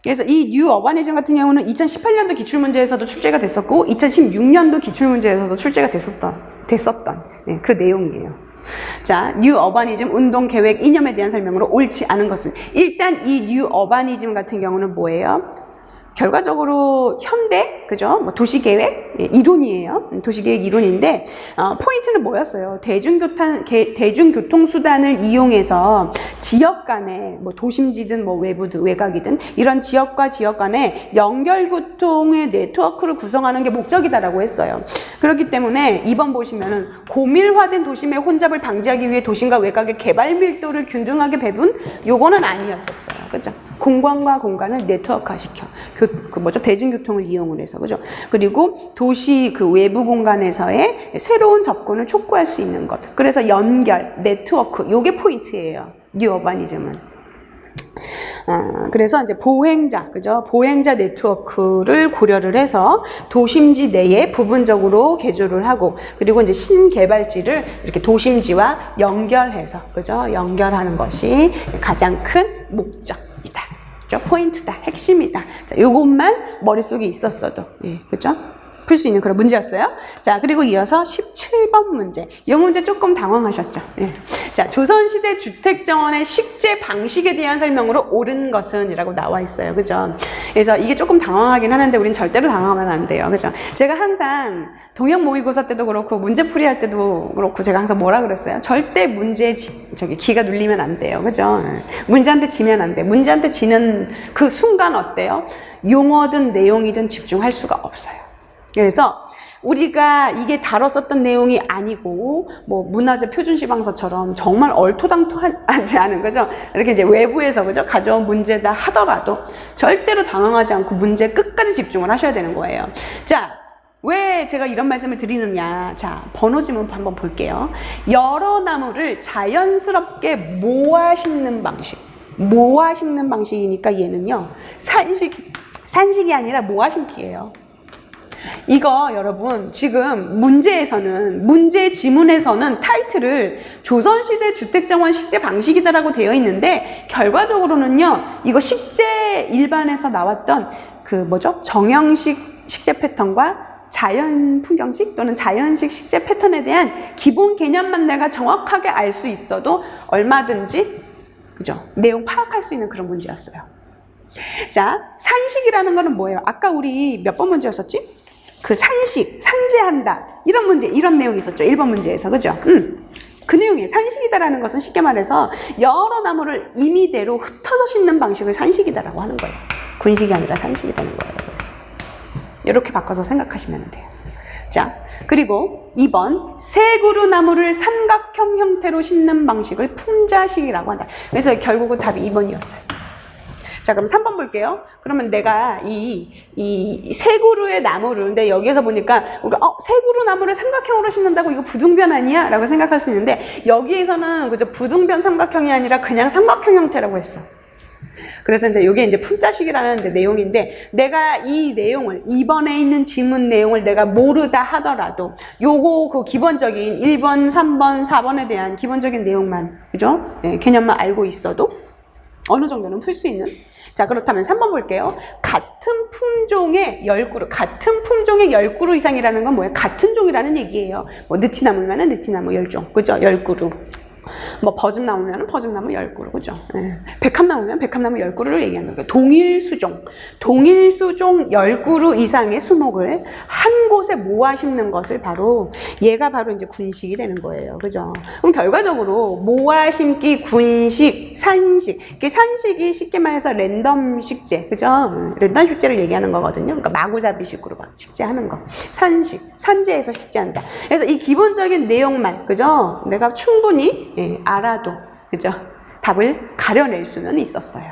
그래서 이 뉴 어바니즘 같은 경우는 2018년도 기출문제에서도 출제가 됐었고 2016년도 기출문제에서도 출제가 됐었던 그 내용이에요. 자, 뉴 어바니즘 운동 계획 이념에 대한 설명으로 옳지 않은 것은 일단 이 뉴 어바니즘 같은 경우는 뭐예요? 결과적으로 현대, 그죠? 뭐 도시계획 이론이에요. 도시계획 이론인데, 포인트는 뭐였어요? 대중교통수단을 이용해서 지역 간에, 뭐 도심지든 뭐 외곽이든, 이런 지역과 지역 간에 연결교통의 네트워크를 구성하는 게 목적이다라고 했어요. 그렇기 때문에 2번 보시면은 고밀화된 도심의 혼잡을 방지하기 위해 도심과 외곽의 개발 밀도를 균등하게 배분? 요거는 아니었었어요. 그죠? 공간과 공간을 네트워크화시켜. 대중교통을 이용을 해서, 그죠? 그리고 도시 그 외부 공간에서의 새로운 접근을 촉구할 수 있는 것. 그래서 연결, 네트워크, 요게 포인트예요. 뉴 어바니즘은. 그래서 이제 보행자, 그죠? 보행자 네트워크를 고려를 해서 도심지 내에 부분적으로 개조를 하고, 그리고 이제 신개발지를 이렇게 도심지와 연결해서, 그죠? 연결하는 것이 가장 큰 목적이다. 포인트다. 핵심이다. 자, 요것만 머릿속에 있었어도, 그죠? 풀 수 있는 그런 문제였어요. 자, 그리고 이어서 17번 문제. 이 문제 조금 당황하셨죠? 자, 조선시대 주택정원의 식재 방식에 대한 설명으로 옳은 것은 이라고 나와 있어요. 그죠? 그래서 이게 조금 당황하긴 하는데 우린 절대로 당황하면 안 돼요. 그죠? 제가 항상 동영 모의고사 때도 그렇고 문제풀이 할 때도 그렇고 제가 항상 뭐라 그랬어요? 절대 문제에 기가 눌리면 안 돼요. 그죠? 문제한테 지면 안 돼. 문제한테 지는 그 순간 어때요? 용어든 내용이든 집중할 수가 없어요. 그래서 우리가 이게 다뤘었던 내용이 아니고 뭐 문화재 표준시방서처럼 정말 얼토당토하지 않은 거죠. 이렇게 이제 외부에서 그죠 가져온 문제다 하더라도 절대로 당황하지 않고 문제 끝까지 집중을 하셔야 되는 거예요. 자, 왜 제가 이런 말씀을 드리느냐? 자, 번호 지문 한번 볼게요. 여러 나무를 자연스럽게 모아 심는 방식. 모아 심는 방식이니까 얘는요 산식이 아니라 모아 심기예요. 이거 여러분 지금 문제 지문에서는 타이틀을 조선시대 주택정원 식재 방식이다라고 되어 있는데 결과적으로는요 이거 식재 일반에서 나왔던 그 정형식 식재 패턴과 자연 풍경식 또는 자연식 식재 패턴에 대한 기본 개념만 내가 정확하게 알 수 있어도 얼마든지 그죠 내용 파악할 수 있는 그런 문제였어요. 자, 산식이라는 거는 뭐예요? 아까 우리 몇 번 문제였었지? 그 산재한다. 이런 문제, 이런 내용이 있었죠. 1번 문제에서. 그죠? 그 내용이에요. 산식이다라는 것은 쉽게 말해서 여러 나무를 임의대로 흩어서 심는 방식을 산식이다라고 하는 거예요. 군식이 아니라 산식이라는 거예요. 그래서 이렇게 바꿔서 생각하시면 돼요. 자, 그리고 2번 세그루 나무를 삼각형 형태로 심는 방식을 품자식이라고 한다. 그래서 결국은 답이 2번이었어요. 자, 그럼 3번 볼게요. 그러면 내가 이 세 그루의 나무를, 근데 여기에서 보니까, 세 그루 나무를 삼각형으로 심는다고 이거 부등변 아니야? 라고 생각할 수 있는데, 여기에서는, 그죠, 부등변 삼각형이 아니라 그냥 삼각형 형태라고 했어. 그래서 이제 이게 이제 품자식이라는 이제 내용인데, 내가 이 내용을, 2번에 있는 지문 내용을 내가 모르다 하더라도, 요거 그 기본적인 1번, 3번, 4번에 대한 기본적인 내용만, 그죠? 개념만 알고 있어도 어느 정도는 풀 수 있는. 자, 그렇다면 3번 볼게요. 같은 품종의 10그루. 같은 품종의 10그루 이상이라는 건 뭐예요? 같은 종이라는 얘기예요. 뭐 느티나무면은 느티나무 10종. 그죠? 10그루. 뭐 버즘나무면 버즘나무 10그루, 그죠? 예. 백합나무면 백합나무 10그루를 얘기하는 거예요. 동일수종 10그루 이상의 수목을 한 곳에 모아 심는 것을 바로 얘가 바로 이제 군식이 되는 거예요, 그죠? 그럼 결과적으로 모아 심기, 군식, 산식, 이게 산식이 쉽게 말해서 랜덤 식재, 그죠? 랜덤 식재를 얘기하는 거거든요. 그러니까 마구잡이식으로 막 식재하는 거. 산식, 산재에서 식재한다. 그래서 이 기본적인 내용만, 그죠? 내가 충분히 알아도, 그죠? 답을 가려낼 수는 있었어요.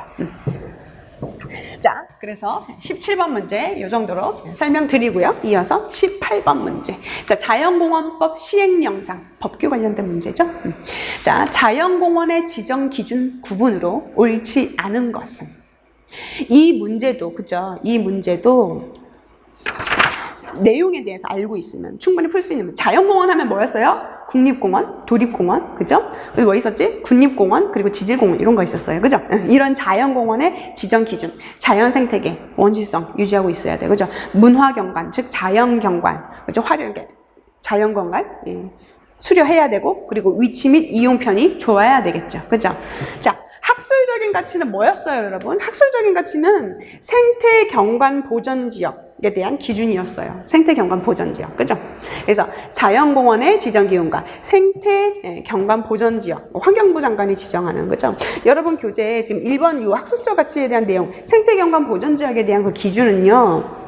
자, 그래서 17번 문제 이 정도로 설명드리고요. 이어서 18번 문제. 자, 자연공원법 시행령상 법규 관련된 문제죠. 자, 자연공원의 지정 기준 구분으로 옳지 않은 것은, 이 문제도, 그죠? 이 문제도 내용에 대해서 알고 있으면 충분히 풀 수 있는, 자연공원 하면 뭐였어요? 국립공원, 도립공원, 그죠? 그리고 뭐 있었지? 국립공원, 그리고 지질공원, 이런 거 있었어요, 그죠? 이런 자연공원의 지정 기준, 자연생태계 원시성 유지하고 있어야 돼, 그죠? 문화경관, 즉 자연경관, 그죠? 화려하게 자연경관 수려해야 되고, 그리고 위치 및 이용편이 좋아야 되겠죠, 그죠? 자, 학술적인 가치는 뭐였어요, 여러분? 학술적인 가치는 생태경관 보전지역에 대한 기준이었어요. 생태경관 보전지역, 그죠? 그래서 자연공원의 지정기준과 생태경관 보전지역, 환경부 장관이 지정하는, 그죠? 여러분 교재에 지금 1번 요 학술적 가치에 대한 내용, 생태경관 보전지역에 대한 그 기준은요,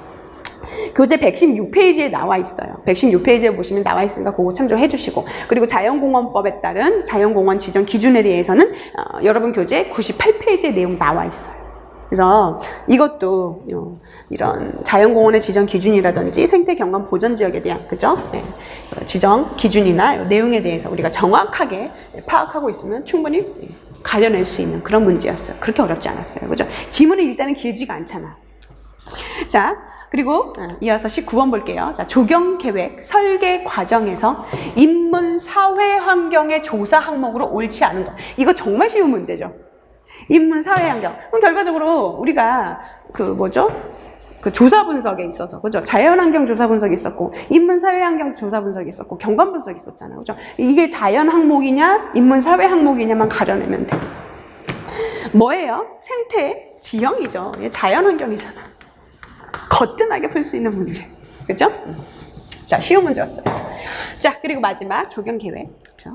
교재 116페이지에 나와 있어요. 116페이지에 보시면 나와 있으니까 그거 참조해 주시고, 그리고 자연공원법에 따른 자연공원 지정 기준에 대해서는 여러분 교재 98페이지에 내용 나와 있어요. 그래서 이것도 이런 자연공원의 지정 기준이라든지 생태경관 보전지역에 대한, 그죠? 지정 기준이나 내용에 대해서 우리가 정확하게 파악하고 있으면 충분히 가려낼 수 있는 그런 문제였어요. 그렇게 어렵지 않았어요. 그죠? 지문이 일단은 길지가 않잖아. 자, 그리고 이어서 19번 볼게요. 자, 조경계획 설계 과정에서 인문 사회 환경의 조사 항목으로 옳지 않은 것. 이거 정말 쉬운 문제죠. 인문 사회 환경. 그럼 결과적으로 우리가 그 조사 분석에 있어서, 그죠? 자연환경 조사 분석이 있었고, 인문 사회 환경 조사 분석이 있었고, 경관 분석이 있었잖아요. 그죠? 이게 자연 항목이냐, 인문 사회 항목이냐만 가려내면 돼. 뭐예요? 생태 지형이죠. 자연 환경이잖아. 거뜬하게 풀 수 있는 문제, 그죠? 자, 쉬운 문제였어요. 자, 그리고 마지막 조경계획, 그죠?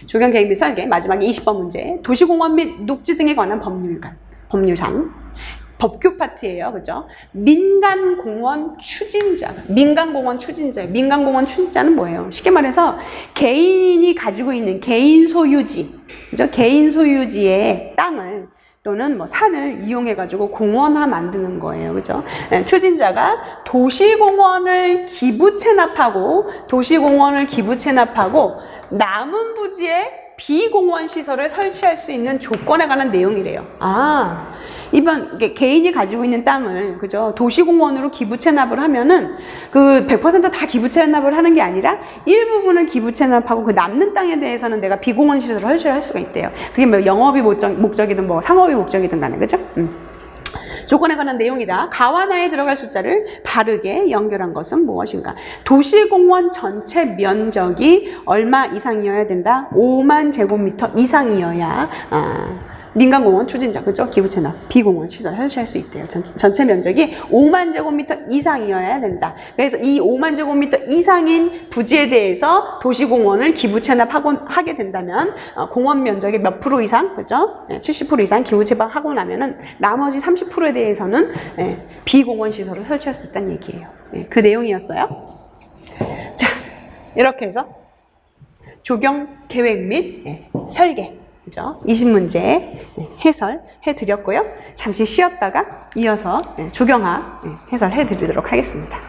조경계획 및 설계, 마지막에 20번 문제. 도시공원 및 녹지 등에 관한 법률상 법규 파트예요, 그죠? 민간공원 추진자, 민간공원 추진자는 뭐예요? 쉽게 말해서 개인이 가지고 있는 개인 소유지, 그죠? 개인 소유지의 땅을 또는 뭐 산을 이용해가지고 공원화 만드는 거예요, 그죠? 추진자가 도시공원을 기부 체납하고 남은 부지에 비공원 시설을 설치할 수 있는 조건에 관한 내용이래요. 이번 개인이 가지고 있는 땅을, 그죠? 도시공원으로 기부 체납을 하면은 그 100% 다 기부 체납을 하는 게 아니라 일부분을 기부 체납하고 그 남는 땅에 대해서는 내가 비공원 시설을 설치할 수가 있대요. 그게 뭐 영업이 목적이든 뭐 상업이 목적이든 간에, 그죠? 조건에 관한 내용이다. 가와나에 들어갈 숫자를 바르게 연결한 것은 무엇인가? 도시공원 전체 면적이 얼마 이상이어야 된다? 5만 제곱미터 이상이어야 민간공원 추진자, 그죠? 기부채납, 비공원 시설 설치할 수 있대요. 전체 면적이 5만 제곱미터 이상이어야 된다. 그래서 이 5만 제곱미터 이상인 부지에 대해서 도시공원을 기부채납하게 된다면 공원 면적의 몇 프로 이상, 그죠? 70% 이상 기부채납하고 나면은 나머지 30%에 대해서는 비공원 시설을 설치할 수 있다는 얘기예요. 그 내용이었어요. 자, 이렇게 해서 조경 계획 및 설계, 그죠? 20문제 해설해 드렸고요. 잠시 쉬었다가 이어서 조경화 해설해 드리도록 하겠습니다.